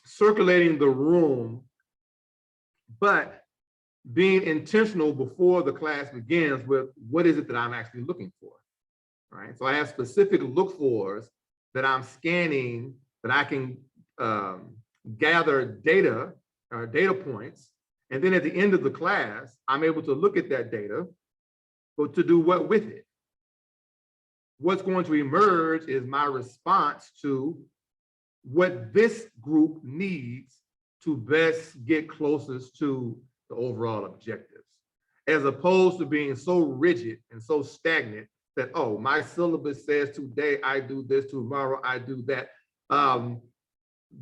circulating the room, but being intentional before the class begins with what is it that I'm actually looking for, right? So I have specific look fors that I'm scanning that I can gather data or data points. And then at the end of the class, I'm able to look at that data, but to do what with it? What's going to emerge is my response to what this group needs to best get closest to the overall objectives, as opposed to being so rigid and so stagnant that, oh, my syllabus says today I do this, tomorrow I do that.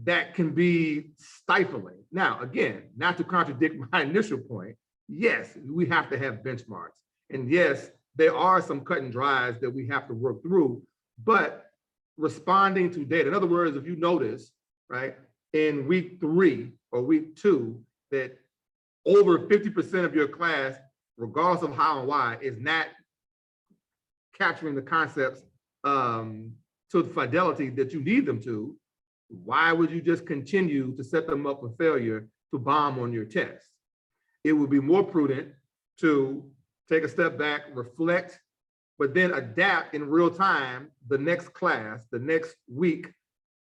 That can be stifling. Now, again, not to contradict my initial point, yes, we have to have benchmarks. And yes, there are some cut and dries that we have to work through, but responding to data. In other words, if you notice, right, in week 3 or week 2, that over 50% of your class, regardless of how and why, is not capturing the concepts to the fidelity that you need them to, why would you just continue to set them up for failure to bomb on your test? It would be more prudent to take a step back, reflect, but then adapt in real time the next class, the next week,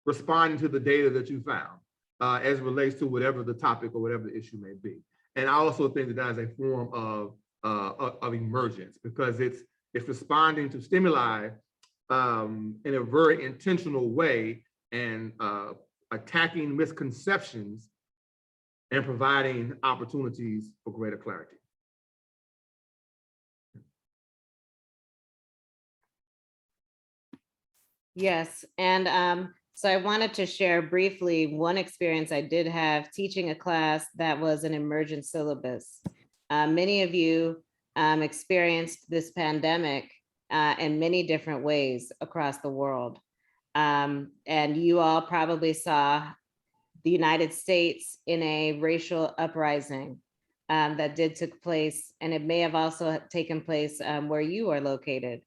responding to the data that you found as it relates to whatever the topic or whatever the issue may be. And I also think that is a form of emergence, because it's responding to stimuli in a very intentional way and attacking misconceptions and providing opportunities for greater clarity. Yes, and so I wanted to share briefly one experience I did have teaching a class that was an emergent syllabus. Many of you experienced this pandemic in many different ways across the world. And you all probably saw the United States in a racial uprising that took place, and it may have also taken place where you are located.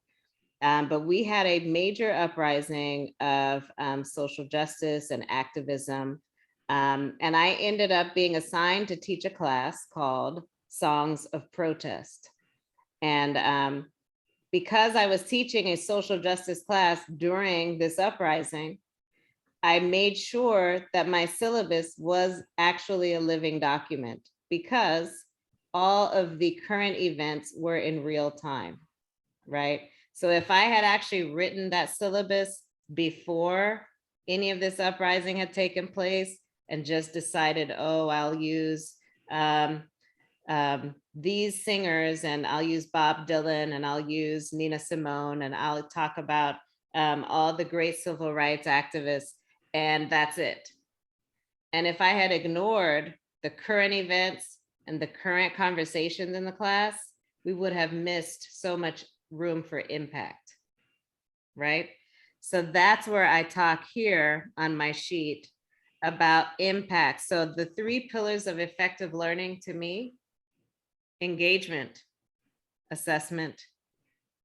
But we had a major uprising of social justice and activism. And I ended up being assigned to teach a class called Songs of Protest. And because I was teaching a social justice class during this uprising, I made sure that my syllabus was actually a living document, because all of the current events were in real time, right? So if I had actually written that syllabus before any of this uprising had taken place and just decided, oh, I'll use these singers, and I'll use Bob Dylan, and I'll use Nina Simone, and I'll talk about all the great civil rights activists, and that's it. And if I had ignored the current events and the current conversations in the class, we would have missed so much room for impact, right? So that's where I talk here on my sheet about impact. So the 3 pillars of effective learning to me: engagement, assessment,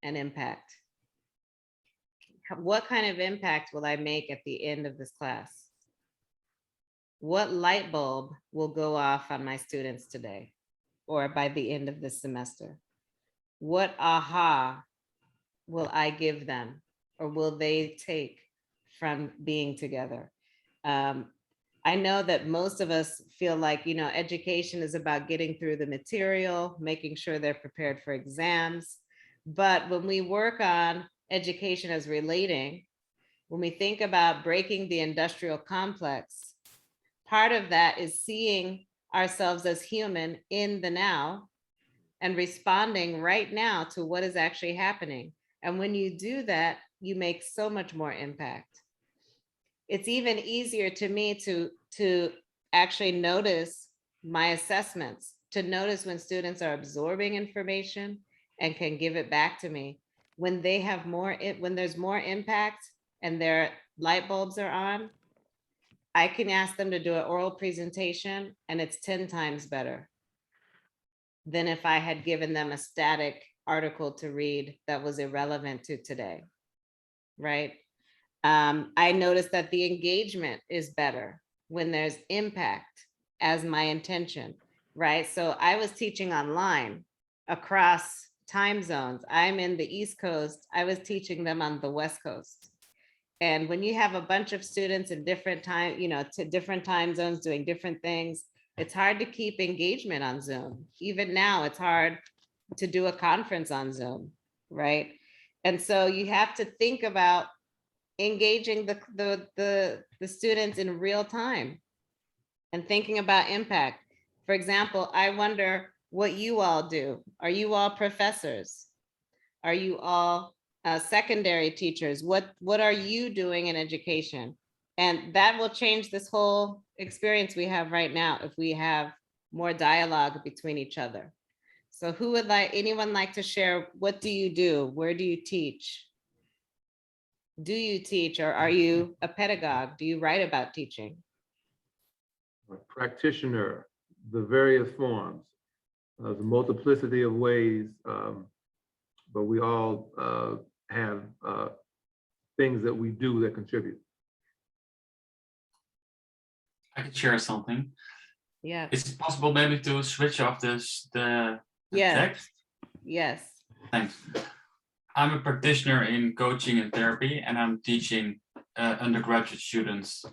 and impact. What kind of impact will I make at the end of this class? What light bulb will go off on my students today or by the end of this semester? What aha will I give them, or will they take from being together? I know that most of us feel like, education is about getting through the material, making sure they're prepared for exams. But when we work on education as relating, when we think about breaking the industrial complex, part of that is seeing ourselves as human in the now and responding right now to what is actually happening. And when you do that, you make so much more impact. It's even easier to me to actually notice my assessments, to notice when students are absorbing information and can give it back to me. When they have when there's more impact and their light bulbs are on, I can ask them to do an oral presentation, and it's 10 times better than if I had given them a static article to read that was irrelevant to today, right? I noticed that the engagement is better when there's impact as my intention, right? So I was teaching online across time zones. I'm in the East Coast. I was teaching them on the West Coast. And when you have a bunch of students in different time, to different time zones doing different things, it's hard to keep engagement on Zoom. Even now, it's hard to do a conference on Zoom, right? And so you have to think about engaging the students in real time and thinking about impact. For example, I wonder what you all do. Are you all professors? Are you all secondary teachers? What are you doing in education? And that will change this whole experience we have right now if we have more dialogue between each other. So who would anyone like to share? What do you do? Where do you teach? Do you teach, or are you a pedagogue? Do you write about teaching? A practitioner, the various forms, the multiplicity of ways, but we all have things that we do that contribute. I could share something. Yeah. Is it possible maybe to switch off the text? Yes. Thanks. I'm a practitioner in coaching and therapy, and I'm teaching undergraduate students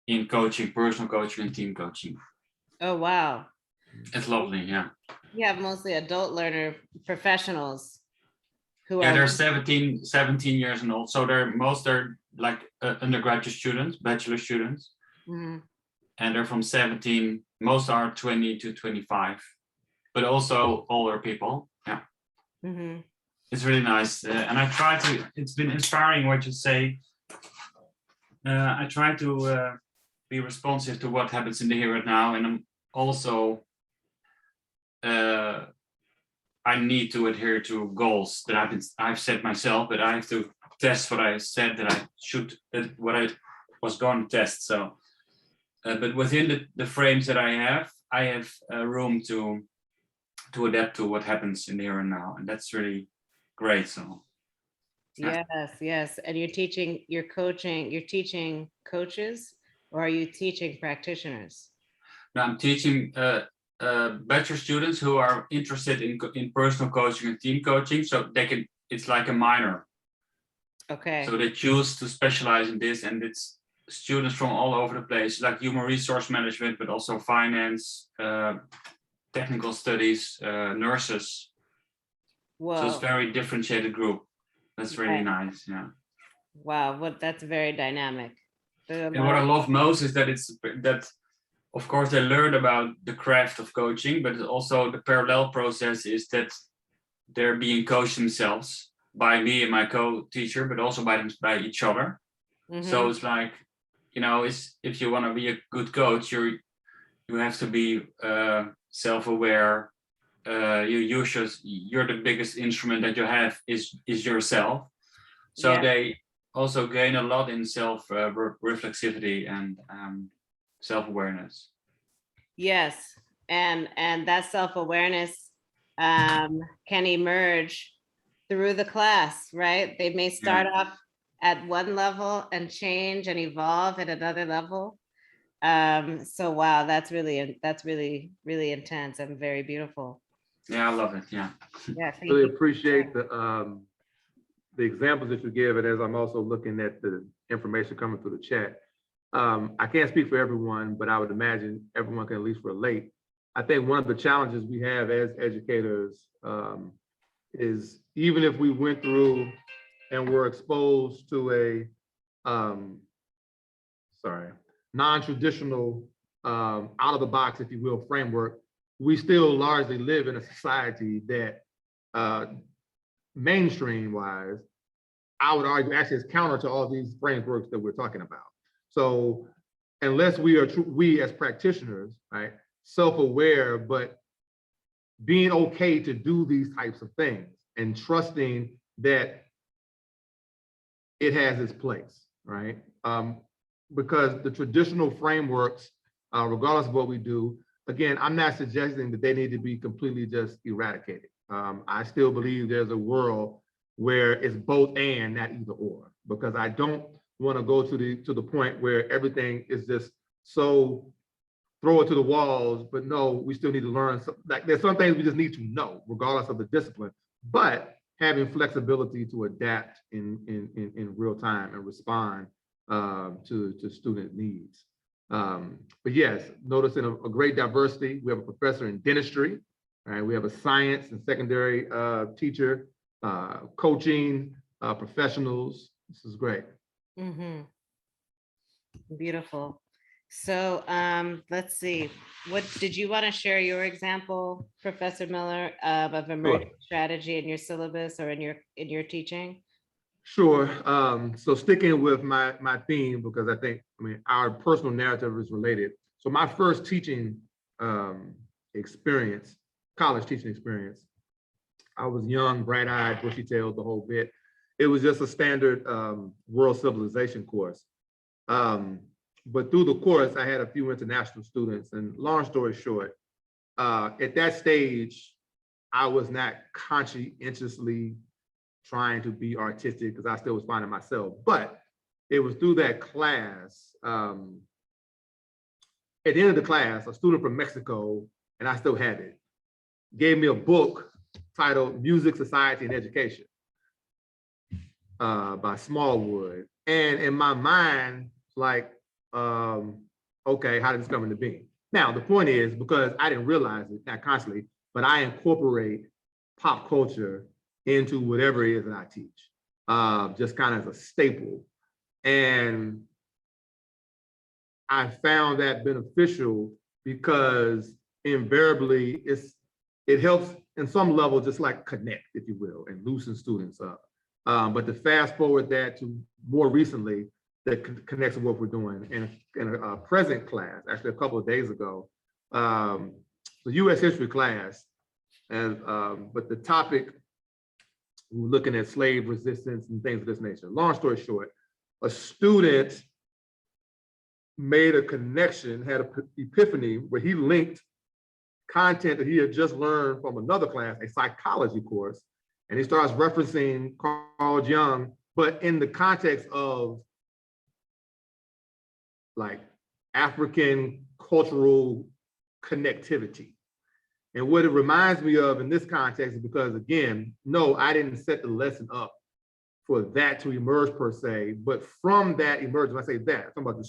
in coaching, personal coaching and team coaching. Oh, wow. It's lovely, yeah. You have mostly adult learner professionals who Yeah, are. they're 17 years and old. So they're like undergraduate students, bachelor students. Mm-hmm. And they're from 17, most are 20 to 25, but also older people. Yeah. Mm-hmm. It's really nice. And I try to, it's been inspiring what you say. I try to be responsive to what happens in the here and now. And I'm also, I need to adhere to goals that I've set myself, but I have to test what I said that I should, what I was going to test. So, but within the frames that I have room to adapt to what happens in the here and now. And that's really great. So. Yes. And you're teaching coaches, or are you teaching practitioners? Now I'm teaching bachelor students who are interested in personal coaching and team coaching. So it's like a minor. Okay. So they choose to specialize in this, and it's students from all over the place, like human resource management, but also finance, technical studies, nurses. Whoa. So it's a very differentiated group. That's really nice. Yeah. Wow. That's very dynamic. And what I love most is that of course they learn about the craft of coaching, but also the parallel process is that they're being coached themselves by me and my co-teacher, but also by each other. Mm-hmm. So it's like, if you want to be a good coach, you have to be self-aware. You're the biggest instrument that you have is yourself. So they also gain a lot in self-reflexivity and self-awareness. Yes, and that self-awareness can emerge through the class, right? They may start off at one level and change and evolve at another level. So wow, that's really intense and very beautiful. Yeah, I love it. Yeah. Really appreciate the examples that you give, and as I'm also looking at the information coming through the chat. I can't speak for everyone, but I would imagine everyone can at least relate. I think one of the challenges we have as educators is, even if we went through and were exposed to a non-traditional out of the box, if you will, framework, we still largely live in a society that mainstream wise, I would argue actually is counter to all these frameworks that we're talking about. So unless we as practitioners, right, self-aware, but being okay to do these types of things and trusting that it has its place, right? Because the traditional frameworks, regardless of what we do, again, I'm not suggesting that they need to be completely just eradicated. I still believe there's a world where it's both and, not either or, because I don't want to go to the point where everything is just so throw it to the walls, but no, we still need to learn. Like there's some things we just need to know, regardless of the discipline, but having flexibility to adapt in real time and respond to student needs. But yes, noticing a great diversity. We have a professor in dentistry, right? We have a science and secondary teacher, coaching professionals. This is great. Mm-hmm. Beautiful. So let's see. What did you want to share your example, Professor Miller, of emergent strategy in your syllabus or in your teaching? Sure. So sticking with my theme, because I mean, our personal narrative is related. So my first teaching experience, college teaching experience, I was young, bright-eyed, bushy-tailed, the whole bit. It was just a standard world civilization course. But through the course, I had a few international students, and long story short, at that stage, I was not conscientiously trying to be artistic because I still was finding myself, but it was through that class. At the end of the class, a student from Mexico, and I still have it, gave me a book titled Music, Society, and Education by Smallwood. And in my mind, like, okay, how did this come into being? Now, the point is, because I didn't realize it, not constantly, but I incorporate pop culture into whatever it is that I teach, just kind of as a staple. And I found that beneficial because invariably it helps in some level, just like connect, if you will, and loosen students up. But to fast forward that to more recently, that connects with what we're doing in a present class, actually a couple of days ago, the US history class, and but the topic, we were looking at slave resistance and things of this nature. Long story short, a student made a connection, had an epiphany where he linked content that he had just learned from another class, a psychology course, and he starts referencing Carl Jung, but in the context of like African cultural connectivity. And what it reminds me of in this context is because, again, no, I didn't set the lesson up for that to emerge per se, but from that emergence, when I say that, I'm talking about the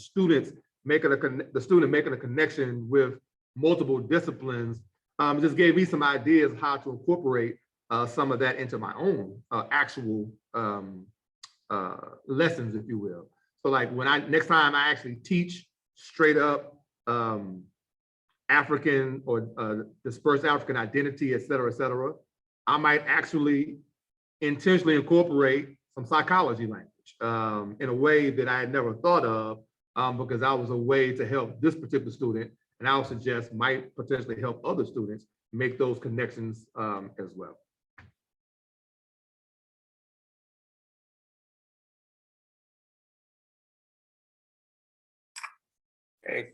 student making a connection with multiple disciplines, just gave me some ideas how to incorporate some of that into my own actual lessons, if you will. So like next time I actually teach straight up African or dispersed African identity, et cetera, I might actually intentionally incorporate some psychology language in a way that I had never thought of, because that was a way to help this particular student, and I would suggest might potentially help other students make those connections as well.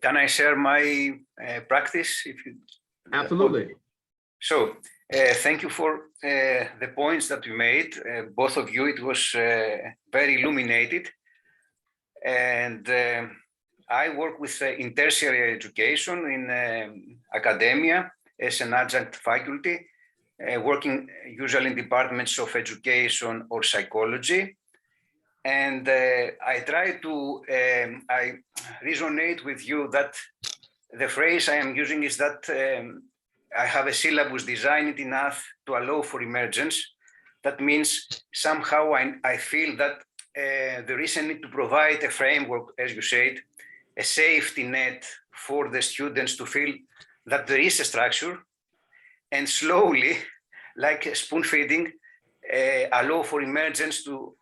Can I share my practice? If you Absolutely. So thank you for the points that you made, both of you. It was very illuminated. And I work with in tertiary education in academia as an adjunct faculty, working usually in departments of education or psychology. And I try to, I resonate with you that the phrase I am using is that I have a syllabus designed enough to allow for emergence. That means somehow I feel that there is a need to provide a framework, as you said, a safety net for the students to feel that there is a structure, and slowly, like spoon feeding, allow for emergence to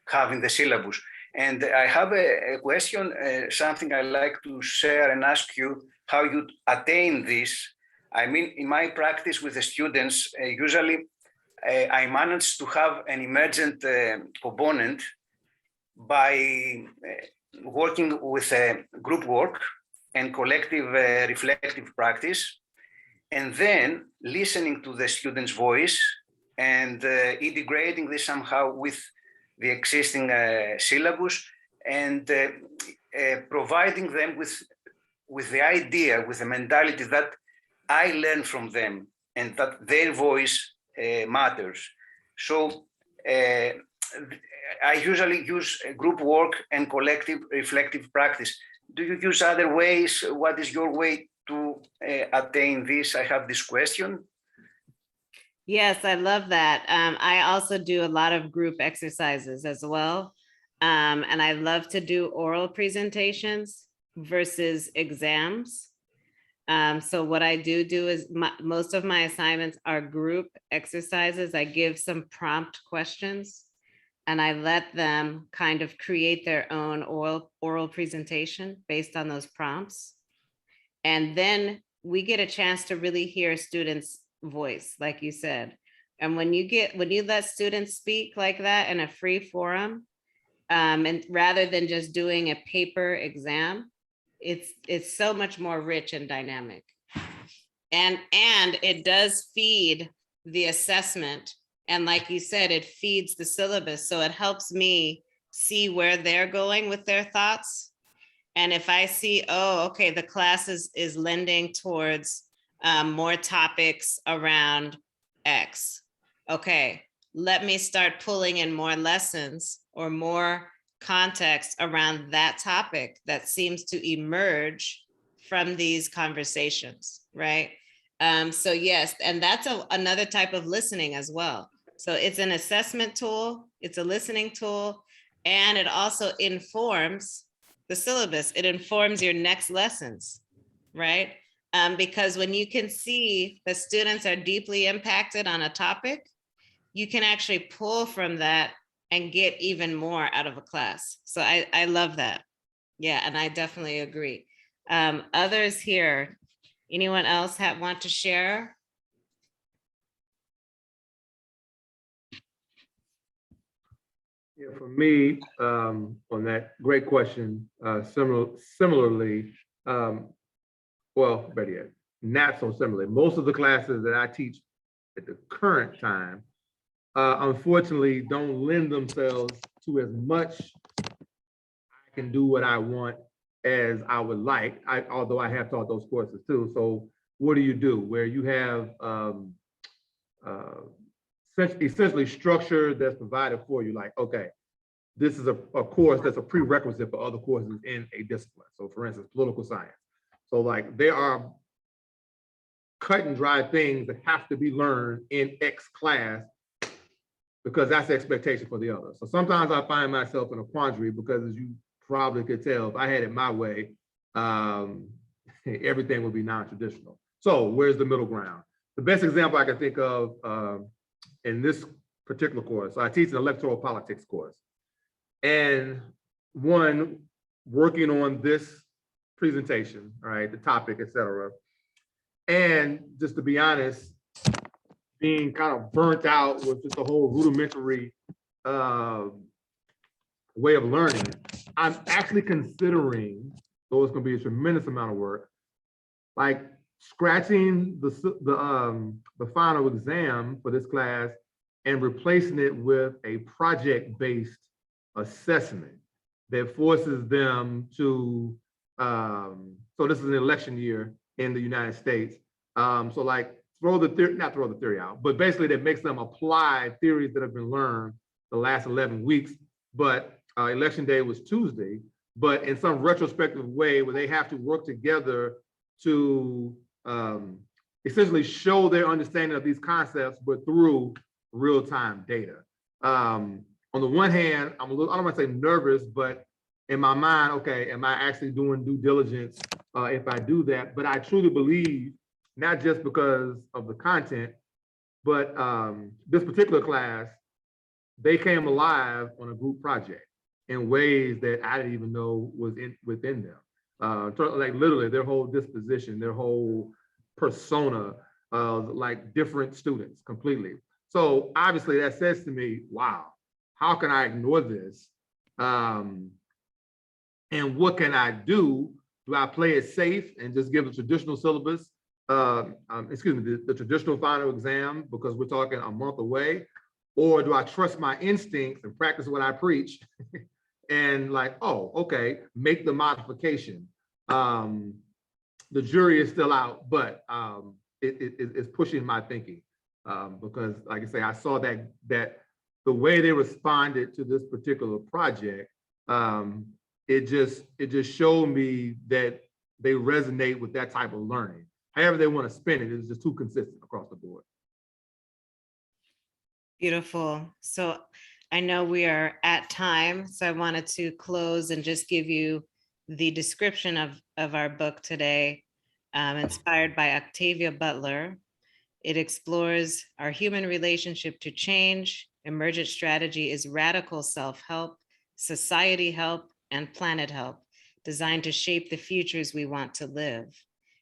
have in the syllabus. And I have a question, something I like to share and ask you how you attain this. I mean, in my practice with the students, usually I manage to have an emergent component by working with group work and collective reflective practice, and then listening to the student's voice and integrating this somehow with the existing syllabus, and providing them with the idea, with the mentality that I learn from them and that their voice matters. So I usually use group work and collective reflective practice. Do you use other ways? What is your way to attain this? I have this question. Yes, I love that. I also do a lot of group exercises as well. And I love to do oral presentations versus exams. So what I do is most of my assignments are group exercises. I give some prompt questions and I let them kind of create their own oral presentation based on those prompts. And then we get a chance to really hear students' voice, like you said. And when you let students speak like that in a free forum, and rather than just doing a paper exam, it's so much more rich and dynamic. And it does feed the assessment. And like you said, it feeds the syllabus. So it helps me see where they're going with their thoughts. And if I see, oh, okay, the class is lending towards more topics around X. Okay, let me start pulling in more lessons or more context around that topic that seems to emerge from these conversations, right? So yes, and that's another type of listening as well. So it's an assessment tool, it's a listening tool, and it also informs the syllabus. It informs your next lessons, right? Because when you can see the students are deeply impacted on a topic, you can actually pull from that and get even more out of a class. So I love that. Yeah, and I definitely agree. Others here, anyone else want to share? Yeah, for me, on that great question, similarly, well, better yet, not so similarly. Most of the classes that I teach at the current time, unfortunately, don't lend themselves to as much I can do what I want as I would like, although I have taught those courses too. So what do? Where you have essentially structure that's provided for you, like, okay, this is a course that's a prerequisite for other courses in a discipline. So for instance, political science. So like there are cut and dry things that have to be learned in X class because that's the expectation for the other. So sometimes I find myself in a quandary because, as you probably could tell, if I had it my way, everything would be non-traditional. So where's the middle ground? The best example I can think of in this particular course, so I teach an electoral politics course. And one, working on this presentation, right, the topic, et cetera. And just to be honest, being kind of burnt out with just the whole rudimentary way of learning, I'm actually considering, though it's going to be a tremendous amount of work, like scratching the final exam for this class and replacing it with a project-based assessment that forces them to, so this is an election year in the United States. So like not throw the theory out, but basically that makes them apply theories that have been learned the last 11 weeks, but election day was Tuesday, but in some retrospective way where they have to work together to essentially show their understanding of these concepts, but through real-time data. On the one hand, I'm a little, I don't want to say nervous, but in my mind, okay, am I actually doing due diligence if I do that? But I truly believe, not just because of the content, but this particular class, they came alive on a group project in ways that I didn't even know was within them. Like literally their whole disposition, their whole persona, like different students completely. So obviously that says to me, wow, how can I ignore this? And what can I do Do I play it safe and just give a traditional syllabus? The traditional final exam because we're talking a month away? Or do I trust my instincts and practice what I preach and like, oh, okay, make the modification? The jury is still out, but it's pushing my thinking because, like I say, I saw that the way they responded to this particular project, it just showed me that they resonate with that type of learning. However they want to spin it, it's just too consistent across the board. Beautiful. So I know we are at time, so I wanted to close and just give you the description of our book today, inspired by Octavia Butler. It explores our human relationship to change. Emergent Strategy is radical self-help, society help, and planet help, designed to shape the futures we want to live.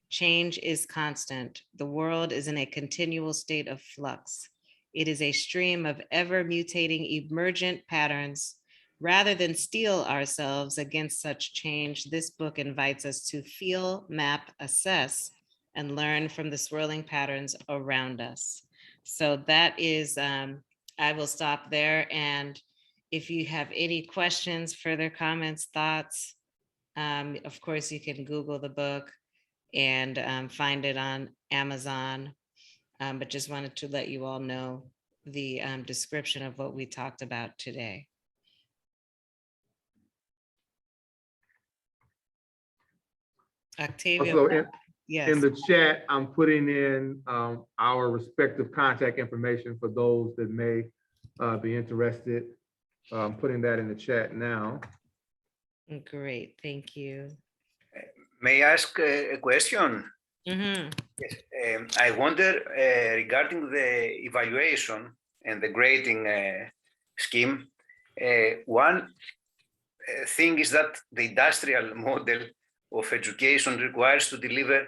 Change is constant. The world is in a continual state of flux. It is a stream of ever mutating emergent patterns. Rather than steel ourselves against such change, this book invites us to feel, map, assess, and learn from the swirling patterns around us. So that is, I will stop there. And if you have any questions, further comments, thoughts, of course, you can Google the book and find it on Amazon. But just wanted to let you all know the description of what we talked about today. Octavia, Also, yes. in the chat, I'm putting in our respective contact information for those that may be interested. I'm putting that in the chat now. Great, thank you. May I ask a question? Mm-hmm. Yes. I wonder regarding the evaluation and the grading scheme. One thing is that the industrial model of education requires to deliver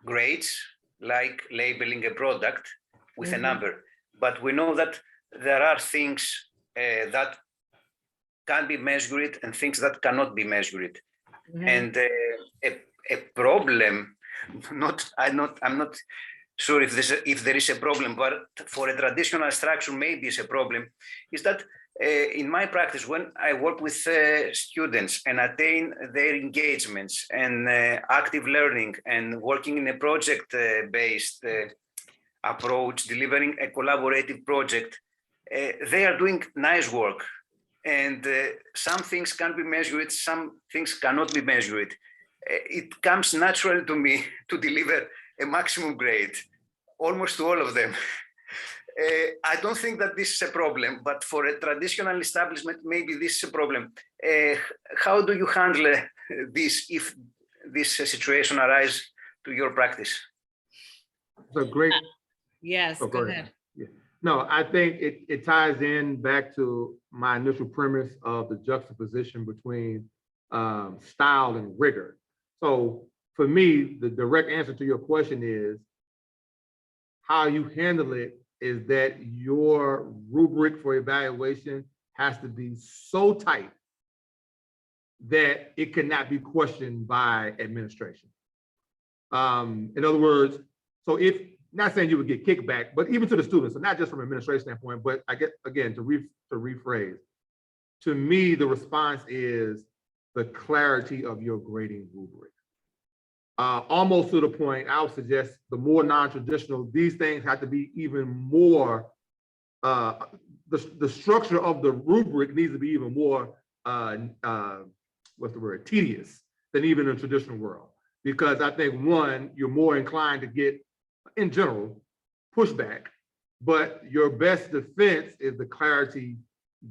grades, like labeling a product with a number. But we know that there are things that can be measured and things that cannot be measured. And a problem, I'm not sure if there is a problem, but for a traditional structure, maybe it's a problem, is that in my practice, when I work with students and attain their engagements and active learning and working in a project-based approach, delivering a collaborative project, they are doing nice work. And some things can be measured, some things cannot be measured. It comes natural to me to deliver a maximum grade, almost to all of them. I don't think that this is a problem, but for a traditional establishment, maybe this is a problem. How do you handle this if this situation arises to your practice? It's a great. Yes, go ahead. Yeah. No, I think it ties in back to my initial premise of the juxtaposition between style and rigor. So for me, the direct answer to your question is how you handle it is that your rubric for evaluation has to be so tight that it cannot be questioned by administration. In other words, so if, not saying you would get kickback, but even to the students, so not just from an administration standpoint, but I get, again, to rephrase, to me, the response is the clarity of your grading rubric. Almost to the point, I would suggest the more non-traditional, these things have to be even more, the structure of the rubric needs to be even more, what's the word, tedious than even in the traditional world. Because I think, one, you're more inclined to get, in general, pushback, but your best defense is the clarity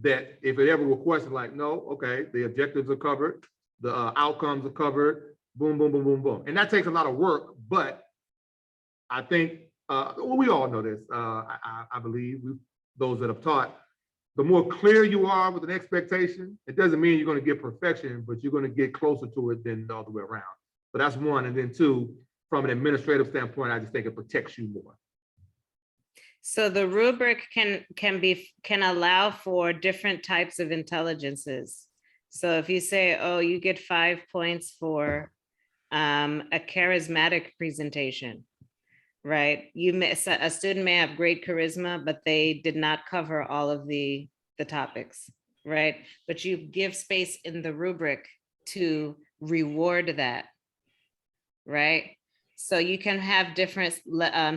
that if it ever were questioned, like, no, okay, the objectives are covered, the outcomes are covered, boom, boom, boom, boom, boom. And that takes a lot of work, but I think, well, we all know this, I believe, those that have taught, the more clear you are with an expectation, it doesn't mean you're going to get perfection, but you're going to get closer to it than the other way around. So that's one. And then two, from an administrative standpoint, I just think it protects you more. So the rubric can allow for different types of intelligences. So if you say, oh, you get 5 points for a charismatic presentation, right? A student may have great charisma, but they did not cover all of the topics, right? But you give space in the rubric to reward that, right? So you can have different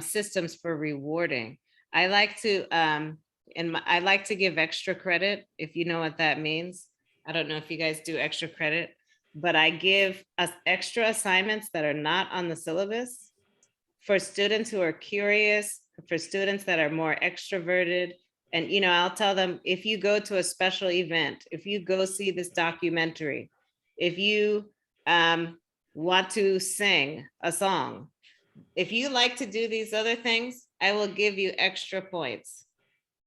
systems for rewarding. I like to I like to give extra credit, if you know what that means. I don't know if you guys do extra credit, but I give us extra assignments that are not on the syllabus for students who are curious, for students that are more extroverted. And, you know, I'll tell them, if you go to a special event, if you go see this documentary, if you want to sing a song, if you like to do these other things, I will give you extra points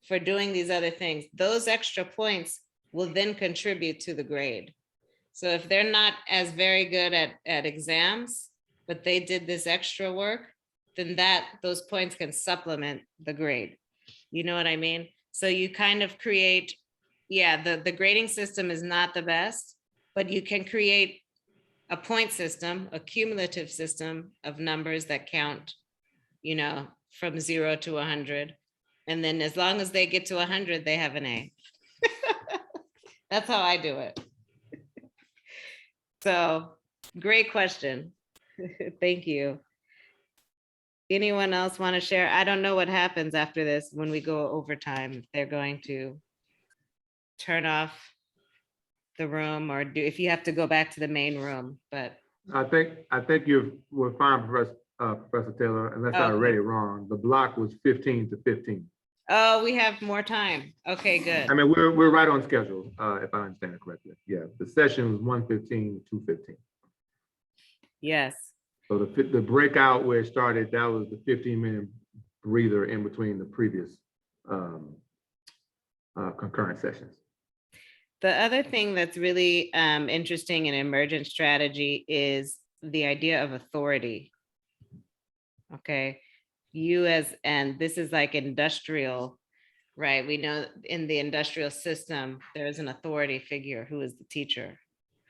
for doing these other things. Those extra points will then contribute to the grade. So if they're not as very good at exams, but they did this extra work, then those points can supplement the grade. You know what I mean? So you kind of create, yeah, the grading system is not the best, but you can create a point system, a cumulative system of numbers that count, you know, from 0 to 100. And then as long as they get to 100, they have an A. That's how I do it. So great question. Thank you. Anyone else want to share? I don't know what happens after this when we go overtime. If they're going to turn off the room, or if you have to go back to the main room, but. I think we're fine, Professor Taylor, unless I read it wrong. The block was 15 to 15. Oh, we have more time. Okay, good. I mean, we're right on schedule, if I understand it correctly. Yeah, the session was 1:15 to 2:15. Yes. So the breakout where it started, that was the 15-minute breather in between the previous concurrent sessions. The other thing that's really interesting in emergent strategy is the idea of authority. Okay, and this is like industrial, right? We know in the industrial system, there is an authority figure who is the teacher,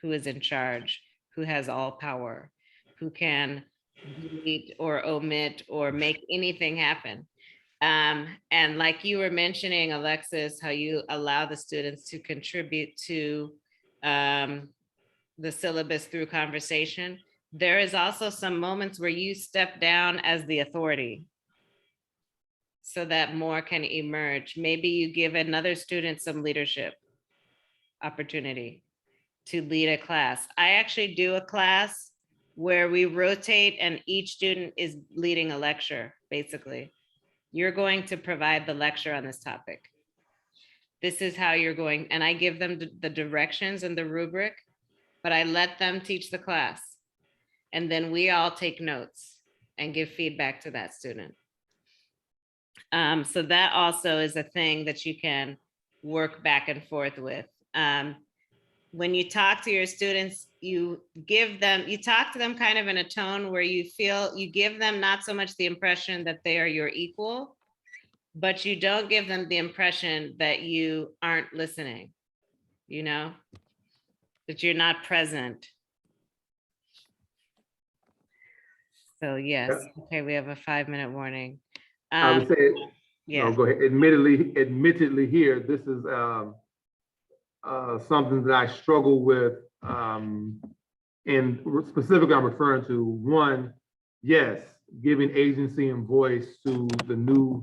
who is in charge, who has all power, who can delete or omit or make anything happen. And like you were mentioning, Alexis, how you allow the students to contribute to the syllabus through conversation. There is also some moments where you step down as the authority so that more can emerge. Maybe you give another student some leadership opportunity to lead a class. I actually do a class where we rotate and each student is leading a lecture, basically. You're going to provide the lecture on this topic. This is how you're going, and I give them the directions and the rubric, but I let them teach the class. And then we all take notes and give feedback to that student. So that also is a thing that you can work back and forth with. When you talk to your students, you talk to them kind of in a tone where you feel, you give them not so much the impression that they are your equal, but you don't give them the impression that you aren't listening, you know, that you're not present. So yes, okay, we have a 5-minute warning. I would say, yeah. no, go ahead. Admittedly here, this is something that I struggle with, and specifically I'm referring to, one, yes, giving agency and voice to the new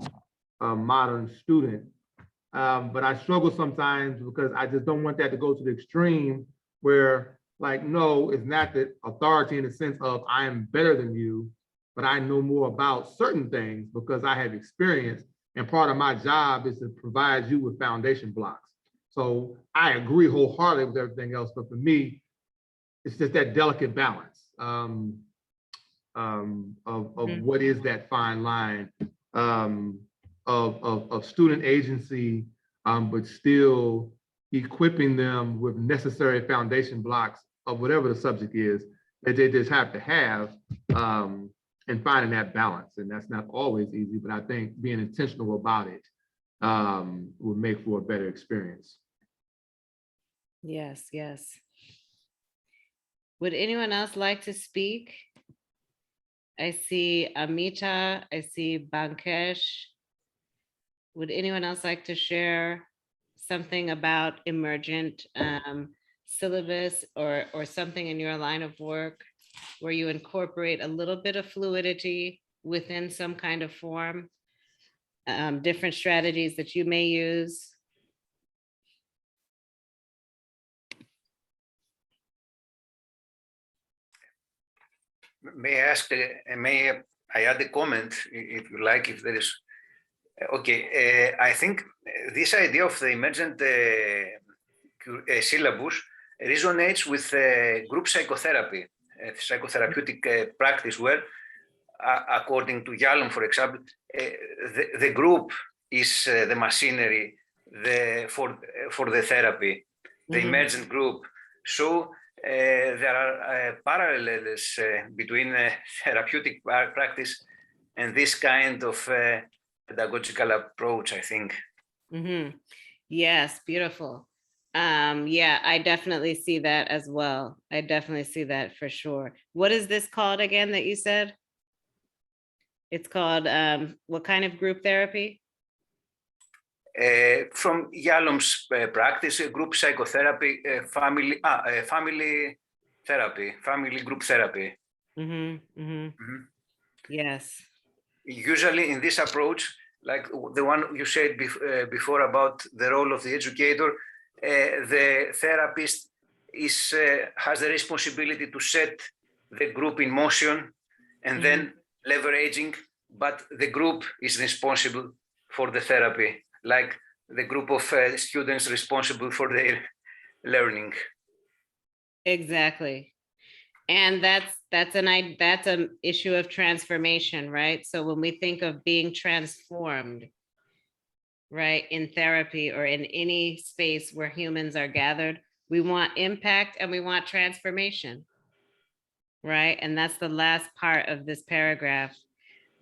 modern student. But I struggle sometimes because I just don't want that to go to the extreme where, like, no, it's not that authority in the sense of I am better than you, but I know more about certain things because I have experience, and part of my job is to provide you with foundation blocks. So I agree wholeheartedly with everything else, but for me, it's just that delicate balance of what is that fine line of student agency, but still equipping them with necessary foundation blocks of whatever the subject is that they just have to have, and finding that balance. And that's not always easy, but I think being intentional about it will make for a better experience. Yes, yes. Would anyone else like to speak? I see Amita, I see Bankesh. Would anyone else like to share something about emergent syllabus or something in your line of work where you incorporate a little bit of fluidity within some kind of form, different strategies that you may use? May I ask, may I add a comment, if you like, if there is? Okay, I think this idea of the emergent syllabus resonates with group psychotherapy, psychotherapeutic practice, where, according to Yalom, for example, the group is the machinery for the therapy, the emergent group. So there are parallels between therapeutic practice and this kind of pedagogical approach, I think. Yes, beautiful. Yeah, I definitely see that as well. I definitely see that for sure. What is this called again that you said? It's called what kind of group therapy? From Yalom's practice, group psychotherapy, family therapy, family group therapy. Yes. Usually in this approach, like the one you said before about the role of the educator, the therapist has the responsibility to set the group in motion and then leveraging, but the group is responsible for the therapy, like the group of students responsible for their learning. Exactly. And that's an issue of transformation, right? So when we think of being transformed, right, in therapy or in any space where humans are gathered, we want impact and we want transformation, right? And that's the last part of this paragraph.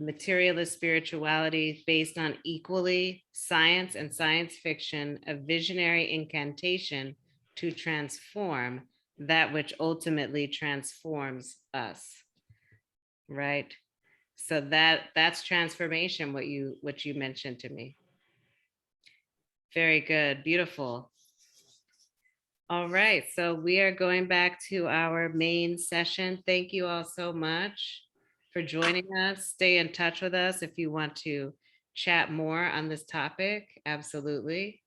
Materialist spirituality based on equally science and science fiction, a visionary incantation to transform that which ultimately transforms us, right? So that's transformation, what you mentioned to me. Very good, beautiful. All right, so we are going back to our main session. Thank you all so much for joining us. Stay in touch with us if you want to chat more on this topic. Absolutely.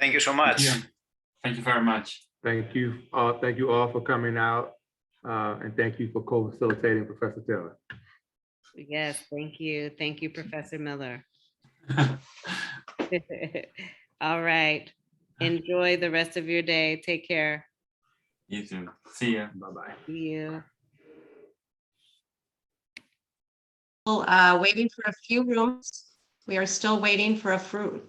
Thank you so much. Thank you very much. Thank you. Thank you all for coming out. And thank you for co-facilitating, Professor Taylor. Yes, thank you. Thank you, Professor Miller. All right. Enjoy the rest of your day. Take care. You too. See ya. Bye-bye. See you. Waiting for a few rooms. We are still waiting for a few